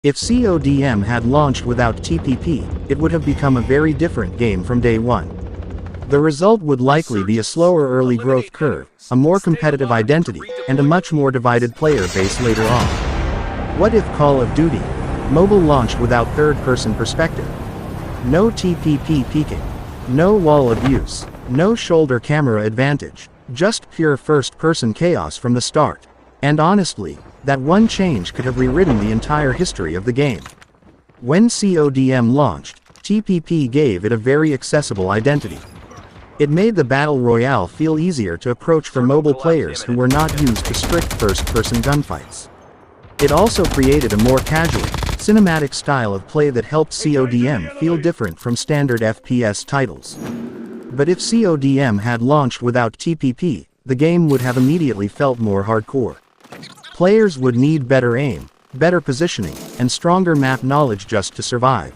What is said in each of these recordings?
If CODM had launched without TPP, it would have become a very different game from day one. The result would likely be a slower early growth curve, a more competitive identity, and a much more divided player base later on. What if Call of Duty Mobile launched without third-person perspective? No TPP peeking, no wall abuse, no shoulder camera advantage, just pure first-person chaos from the start. And honestly, that one change could have rewritten the entire history of the game. When CODM launched, TPP gave it a very accessible identity. It made the Battle Royale feel easier to approach for mobile players who were not used to strict first-person gunfights. It also created a more casual, cinematic style of play that helped CODM feel different from standard FPS titles. But if CODM had launched without TPP, the game would have immediately felt more hardcore. Players would need better aim, better positioning, and stronger map knowledge just to survive.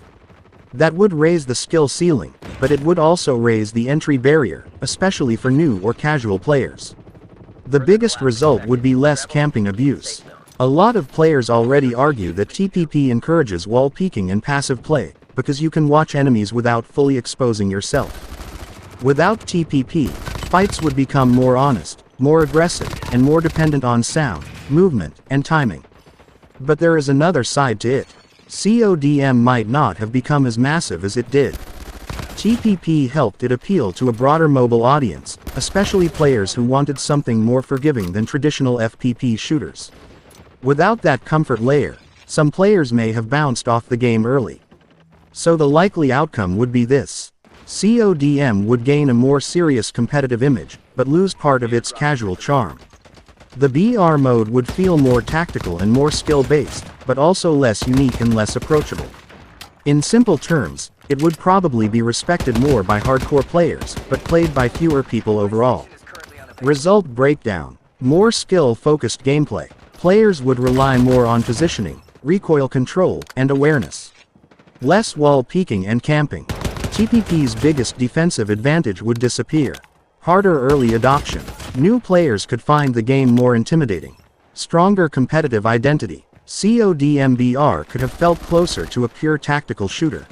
That would raise the skill ceiling, but it would also raise the entry barrier, especially for new or casual players. The biggest result would be less camping abuse. A lot of players already argue that TPP encourages wall peeking and passive play, because you can watch enemies without fully exposing yourself. Without TPP, fights would become more honest, more aggressive, and more dependent on sound, movement, and timing. But there is another side to it. CODM might not have become as massive as it did. TPP helped it appeal to a broader mobile audience, especially players who wanted something more forgiving than traditional FPP shooters. Without that comfort layer, some players may have bounced off the game early. So the likely outcome would be this. CODM would gain a more serious competitive image, but lose part of its casual charm. The BR mode would feel more tactical and more skill-based, but also less unique and less approachable. In simple terms, it would probably be respected more by hardcore players, but played by fewer people overall. Result breakdown. More skill-focused gameplay. Players would rely more on positioning, recoil control, and awareness. Less wall peeking and camping. TPP's biggest defensive advantage would disappear. Harder early adoption. New players could find the game more intimidating. Stronger competitive identity. CODM could have felt closer to a pure tactical shooter.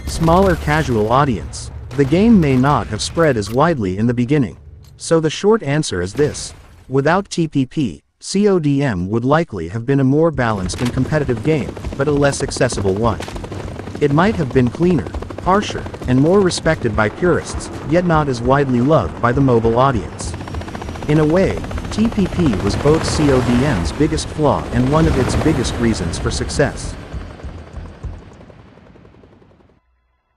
Smaller casual audience. The game may not have spread as widely in the beginning. So the short answer is this. Without TPP, CODM would likely have been a more balanced and competitive game, but a less accessible one. It might have been cleaner, harsher, and more respected by purists, yet not as widely loved by the mobile audience. In a way, TPP was both CODM's biggest flaw and one of its biggest reasons for success.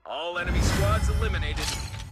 All enemy squads eliminated.